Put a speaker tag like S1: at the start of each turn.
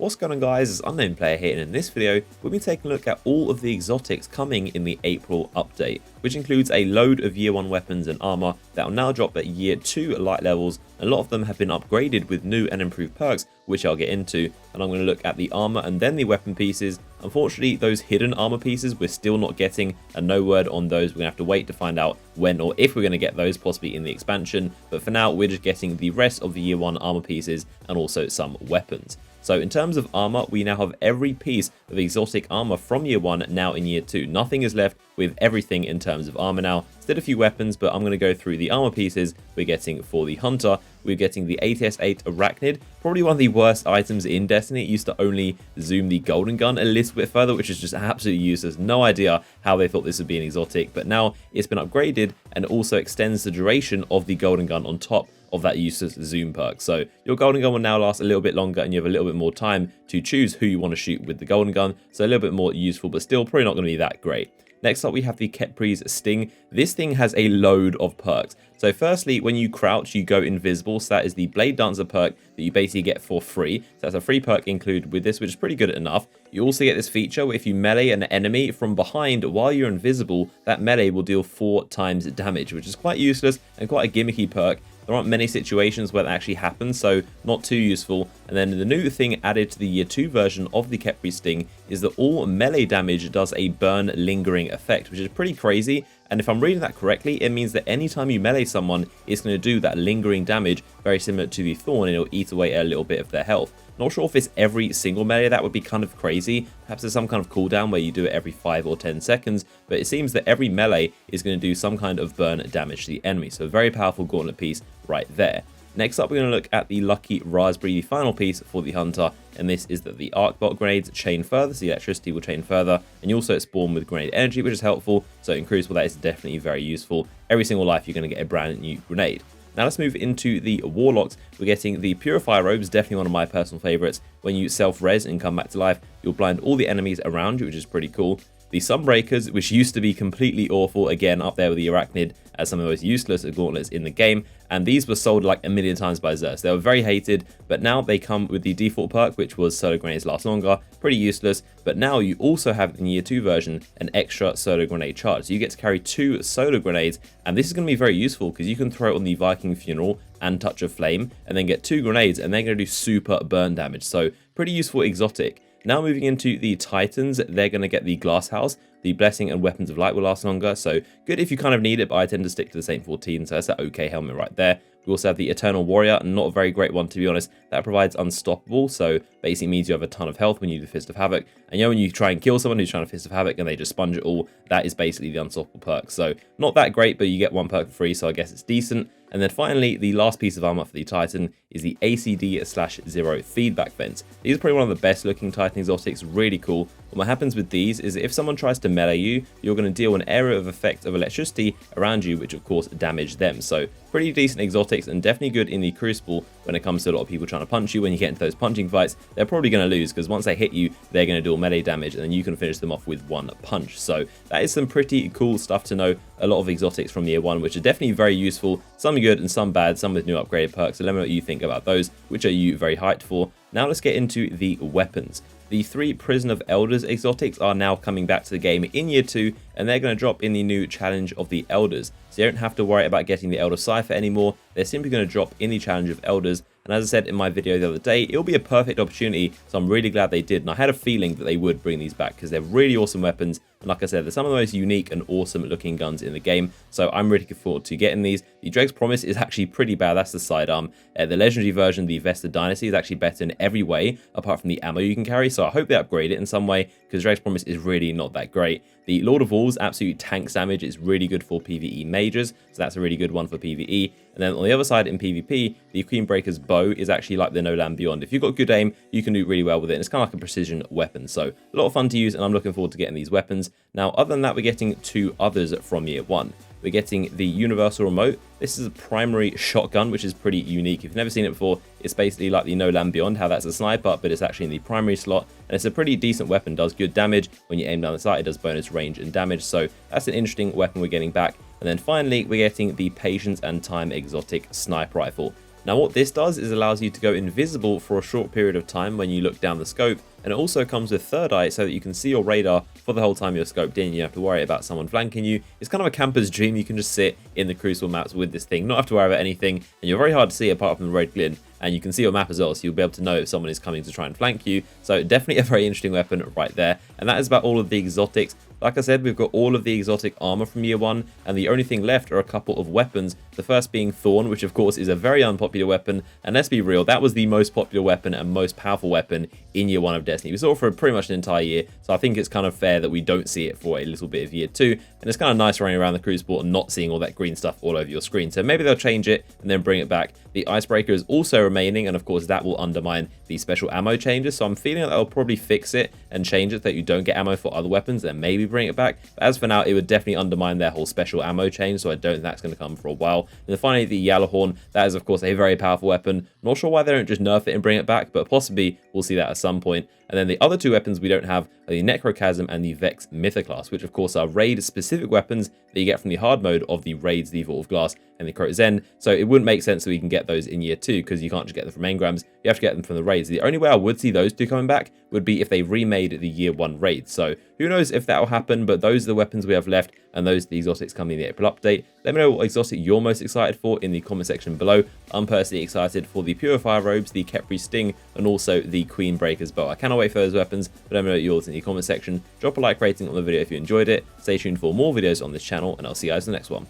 S1: What's going on, guys? It's Unknown Player here, and in this video we'll be taking a look at all of the exotics coming in the April update, which includes a load of year 1 weapons and armor that will now drop at year 2 light levels. A lot of them have been upgraded with new and improved perks, which I'll get into, and I'm going to look at the armor and then the weapon pieces. Unfortunately, those hidden armor pieces we're still not getting, and no word on those. We're going to have to wait to find out when or if we're going to get those, possibly in the expansion, but for now we're just getting the rest of the year 1 armor pieces and also some weapons. So in terms of armor, we now have every piece of exotic armor from year 1 now in year 2. Nothing is left with everything in terms of armor now. Still a few weapons, but I'm going to go through the armor pieces we're getting for the Hunter. We're getting the ATS-8 Arachnid, probably one of the worst items in Destiny. It used to only zoom the golden gun a little bit further, which is just absolutely useless. No idea how they thought this would be an exotic, but now it's been upgraded and also extends the duration of the golden gun on top of that useless zoom perk. So your golden gun will now last a little bit longer and you have a little bit more time to choose who you want to shoot with the golden gun. So a little bit more useful, but still probably not going to be that great. Next up, we have the Khepri Sting. This thing has a load of perks. So firstly, when you crouch, you go invisible. So that is the Blade Dancer perk that you basically get for free. So that's a free perk included with this, which is pretty good enough. You also get this feature where if you melee an enemy from behind while you're invisible, that melee will deal 4 times damage, which is quite useless and quite a gimmicky perk. There aren't many situations where that actually happens, so not too useful. And then the new thing added to the year 2 version of the Khepri Sting is that all melee damage does a burn lingering effect, which is pretty crazy. And if I'm reading that correctly, it means that anytime you melee someone, it's going to do that lingering damage, very similar to the Thorn, and it'll eat away a little bit of their health. Not sure if it's every single melee. That would be kind of crazy. Perhaps there's some kind of cooldown where you do it every 5 or 10 seconds, but it seems that every melee is going to do some kind of burn damage to the enemy. So a very powerful gauntlet piece right there. Next up, we're going to look at the Lucky Raspberry, the final piece for the Hunter, and this is that the arc bot grenades chain further, so the electricity will chain further, and you also spawn with grenade energy, which is helpful. So in Crucible, that is definitely very useful. Every single life, you're going to get a brand new grenade. Now let's move into the Warlocks. We're getting the Purifier Robes, definitely one of my personal favorites. When you self-res and come back to life, you'll blind all the enemies around you, which is pretty cool. The SubRagers, which used to be completely awful, again up there with the Arachnid as some of the most useless gauntlets in the game, and these were sold like a million times by Xerxes. They were very hated, but now they come with the default perk, which was Solar Grenades Last Longer, pretty useless, but now you also have in the year 2 version an extra Solar Grenade charge. So you get to carry 2 Solar Grenades, and this is going to be very useful because you can throw it on the Viking Funeral and Touch of Flame, and then get 2 grenades, and they're going to do super burn damage, so pretty useful exotic. Now moving into the Titans, they're going to get the Glass House. The Blessing and Weapons of Light will last longer, so good if you kind of need it, but I tend to stick to the Saint 14, so that's an okay helmet right there. We also have the Eternal Warrior, not a very great one to be honest. That provides Unstoppable, so basically means you have a ton of health when you do the Fist of Havoc. And you know when you try and kill someone who's trying to Fist of Havoc and they just sponge it all, that is basically the Unstoppable perk. So not that great, but you get 1 perk for free, so I guess it's decent. And then finally, the last piece of armor for the Titan is the ACD/0 feedback vents. These are probably one of the best looking Titan exotics, really cool. What happens with these is if someone tries to melee you, you're going to deal an area of effect of electricity around you, which of course damage them. So pretty decent exotics and definitely good in the Crucible when it comes to a lot of people trying to punch you. When you get into those punching fights, they're probably going to lose because once they hit you, they're going to do melee damage and then you can finish them off with 1 punch. So that is some pretty cool stuff to know. A lot of exotics from year 1, which are definitely very useful. Some good and some bad, some with new upgraded perks. So let me know what you think about those. Which are you very hyped for? Now let's get into the weapons. The 3 Prison of Elders exotics are now coming back to the game in year 2, and they're going to drop in the new Challenge of the Elders. So you don't have to worry about getting the Elder Cipher anymore. They're simply going to drop in the Challenge of Elders. And as I said in my video the other day, it'll be a perfect opportunity, so I'm really glad they did. And I had a feeling that they would bring these back because they're really awesome weapons. And like I said, they're some of the most unique and awesome looking guns in the game. So I'm really looking forward to getting these. The Dreg's Promise is actually pretty bad. That's the sidearm. The legendary version, the Vested Dynasty, is actually better in every way, apart from the ammo you can carry. So I hope they upgrade it in some way because Dreg's Promise is really not that great. The Lord of Walls absolutely tanks damage. It's really good for PvE mages. So that's a really good one for PvE. And then on the other side in PvP, the Queenbreaker's Bow is actually like the No Land Beyond. If you've got good aim, you can do really well with it. And it's kind of like a precision weapon. So a lot of fun to use, and I'm looking forward to getting these weapons. Now, other than that, we're getting 2 others from year 1. We're getting the Universal Remote. This is a primary shotgun, which is pretty unique. If you've never seen it before, it's basically like the No Land Beyond, how that's a sniper, but it's actually in the primary slot. And it's a pretty decent weapon, does good damage. When you aim down the sight, it does bonus range and damage. So that's an interesting weapon we're getting back. And then finally, we're getting the Patience and Time exotic sniper rifle. Now what this does is allows you to go invisible for a short period of time when you look down the scope, and it also comes with third eye so that you can see your radar for the whole time you're scoped in. You don't have to worry about someone flanking you. It's kind of a camper's dream. You can just sit in the Crucible maps with this thing, not have to worry about anything, and you're very hard to see apart from the red glint, and you can see your map as well, so you'll be able to know if someone is coming to try and flank you. So definitely a very interesting weapon right there. And that is about all of the exotics. Like I said, we've got all of the exotic armor from year 1, and the only thing left are a couple of weapons. The first being Thorn, which of course is a very unpopular weapon, and let's be real, that was the most popular weapon and most powerful weapon in year 1 of Destiny. We saw it for pretty much an entire year, so I think it's kind of fair that we don't see it for a little bit of year 2, and it's kind of nice running around the Crucible and not seeing all that green stuff all over your screen. So maybe they'll change it and then bring it back. The Icebreaker is also remaining, and of course that will undermine the special ammo changes, so I'm feeling that they'll probably fix it and change it so that you don't get ammo for other weapons, and maybe bring it back. But as for now, it would definitely undermine their whole special ammo change, so I don't think that's going to come for a while. And then finally, the Yalahorn, that is of course a very powerful weapon. Not sure why they don't just nerf it and bring it back, but possibly we'll see that at some point. And then the other two weapons we don't have are the Necrochasm and the Vex Mythoclast, which of course are raid-specific weapons that you get from the hard mode of the raids, the Vault of Glass and the Crozen. So it wouldn't make sense that we can get those in year 2, because you can't just get them from engrams, you have to get them from the raids. The only way I would see those two coming back would be if they remade the year 1 raids. So who knows if that will happen, but those are the weapons we have left, and those are the exotics coming in the April update. Let me know what exotic you're most excited for in the comment section below. I'm personally excited for the Purifier Robes, the Khepri Sting, and also the Queenbreaker Bow. I cannot wait for those weapons, but let me know yours in the comment section. Drop a like rating on the video if you enjoyed it. Stay tuned for more videos on this channel, and I'll see you guys in the next one.